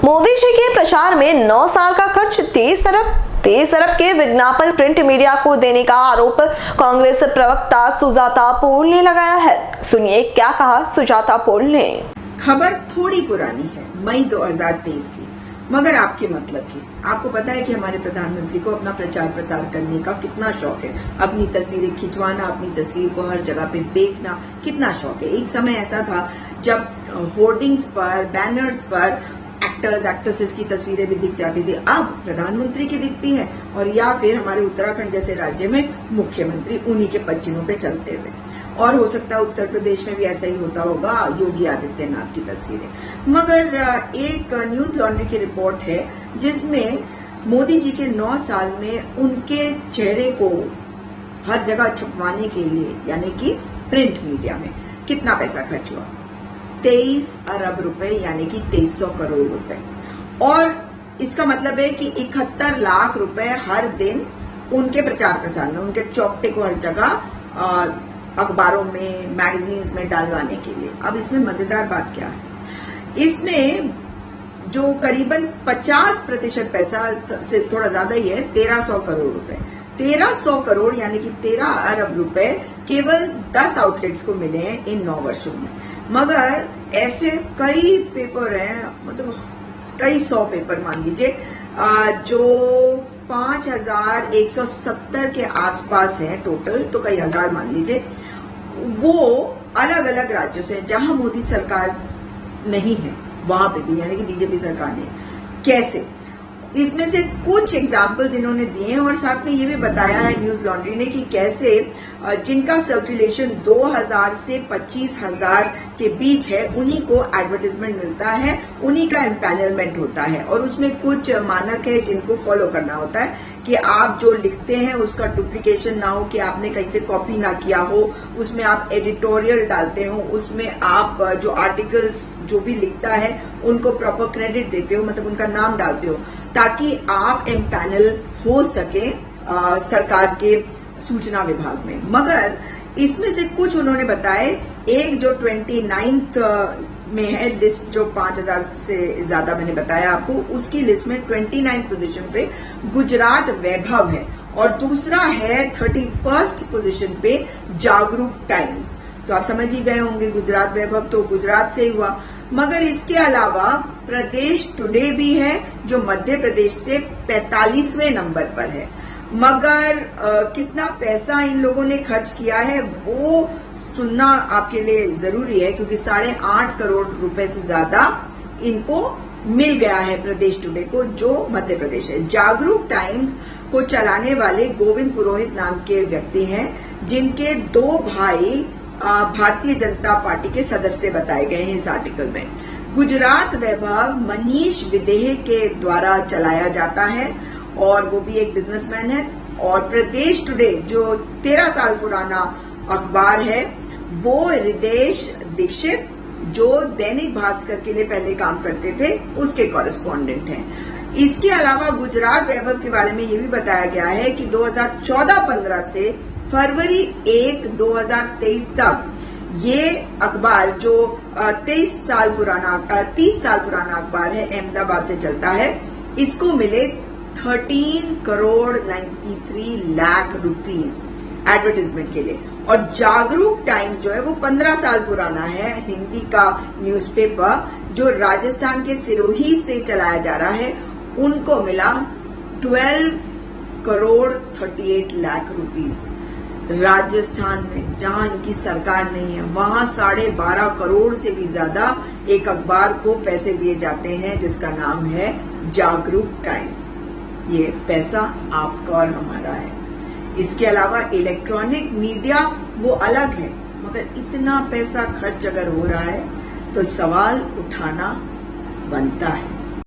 मोदी जी के प्रचार में 9 साल का खर्च 30 अरब के विज्ञापन प्रिंट मीडिया को देने का आरोप कांग्रेस प्रवक्ता सुजाता पोल ने लगाया है। सुनिए क्या कहा सुजाता पोल ने। खबर थोड़ी पुरानी है, मई 2023 की, मगर आपके मतलब की। आपको पता है कि हमारे प्रधानमंत्री को अपना प्रचार प्रसार करने का कितना शौक है, अपनी तस्वीरें खिंचवाना, अपनी तस्वीर को हर जगह पे देखना कितना शौक है। एक समय ऐसा था जब होर्डिंग्स पर, बैनर्स पर एक्टर्स एक्ट्रेसेस की तस्वीरें भी दिख जाती थी। अब प्रधानमंत्री की दिखती है, और या फिर हमारे उत्तराखंड जैसे राज्य में मुख्यमंत्री उन्हीं के पच्चीनों पे चलते हुए। और हो सकता है उत्तर प्रदेश में भी ऐसा ही होता होगा, योगी आदित्यनाथ की तस्वीरें। मगर एक न्यूज लॉन्ड्री की रिपोर्ट है जिसमें मोदी जी के 9 साल में उनके चेहरे को हर जगह छपवाने के लिए, यानी कि प्रिंट मीडिया में कितना पैसा खर्च हुआ। 23 अरब रुपए, यानी कि 2300 करोड़ रुपए। और इसका मतलब है कि 71 लाख रुपए हर दिन उनके प्रचार प्रसार में, उनके चौकटे को हर जगह अखबारों में, मैगजीन्स में डालवाने के लिए। अब इसमें मजेदार बात क्या है, इसमें जो करीबन 50% पैसा से थोड़ा ज्यादा ही है, 1300 करोड़ रुपए। 1300 करोड़ यानी कि 13 अरब रुपए केवल 10 आउटलेट्स को मिले हैं इन 9 वर्षों में। मगर ऐसे कई पेपर हैं, मतलब कई 100 पेपर मान लीजिए, जो 5170 के आसपास हैं टोटल, तो कई हजार मान लीजिए, वो अलग अलग राज्यों से, जहां मोदी सरकार नहीं है वहां पे भी, यानी कि बीजेपी सरकार ने। कैसे? इसमें से कुछ एग्जाम्पल्स इन्होंने दिए हैं, और साथ में ये भी बताया है न्यूज लॉन्ड्री ने कि कैसे जिनका सर्कुलेशन 2000 से 25,000 के बीच है, उन्हीं को एडवर्टाइजमेंट मिलता है, उन्हीं का एम्पैनलमेंट होता है। और उसमें कुछ मानक है जिनको फॉलो करना होता है कि आप जो लिखते हैं उसका डुप्लीकेशन ना हो, कि आपने कहीं से कॉपी ना किया हो, उसमें आप एडिटोरियल डालते हो, उसमें आप जो आर्टिकल्स जो भी लिखता है उनको प्रॉपर क्रेडिट देते हो, मतलब उनका नाम डालते हो, ताकि आप एम्पैनल हो सके सरकार के सूचना विभाग में। मगर इसमें से कुछ उन्होंने बताए, एक जो 29th में है लिस्ट, जो 5000 से ज्यादा मैंने बताया आपको, उसकी लिस्ट में 29th पोजीशन पे गुजरात वैभव है, और दूसरा है 31st पोजीशन पे जागरूक टाइम्स। तो आप समझ ही गए होंगे, गुजरात वैभव तो गुजरात से ही हुआ। मगर इसके अलावा प्रदेश टुडे भी है, जो मध्य प्रदेश से 45वें नंबर पर है। मगर कितना पैसा इन लोगों ने खर्च किया है वो सुनना आपके लिए जरूरी है, क्योंकि 8.5 करोड़ रुपए से ज्यादा इनको मिल गया है प्रदेश टुडे को, जो मध्य प्रदेश है। जागरूक टाइम्स को चलाने वाले गोविंद पुरोहित नाम के व्यक्ति हैं, जिनके 2 भाई भारतीय जनता पार्टी के सदस्य बताए गए हैं इस आर्टिकल में। गुजरात वैभव मनीष विदेह के द्वारा चलाया जाता है, और वो भी एक बिजनेसमैन है। और प्रदेश टुडे जो 13 साल पुराना अखबार है, वो हृदेश दीक्षित, जो दैनिक भास्कर के लिए पहले काम करते थे, उसके कॉरेस्पॉन्डेंट हैं। इसके अलावा गुजरात वैभव के बारे में ये भी बताया गया है कि 2014-15 से फरवरी 1, 2023 तक ये अखबार, जो 30 साल पुराना अखबार है, अहमदाबाद से चलता है, इसको मिले 13 करोड़ 93 लाख रुपीस एडवर्टाइजमेंट के लिए। और जागरूक टाइम्स जो है वो 15 साल पुराना है, हिंदी का न्यूज़पेपर, जो राजस्थान के सिरोही से चलाया जा रहा है, उनको मिला 12 करोड़ 38 लाख रुपीस। राजस्थान में, जहां इनकी सरकार नहीं है, वहां 12.5 करोड़ से भी ज्यादा एक अखबार को पैसे दिए जाते हैं, जिसका नाम है जागरूक टाइम्स। ये पैसा आपका और हमारा है। इसके अलावा इलेक्ट्रॉनिक मीडिया वो अलग है, मगर इतना पैसा खर्च अगर हो रहा है तो सवाल उठाना बनता है।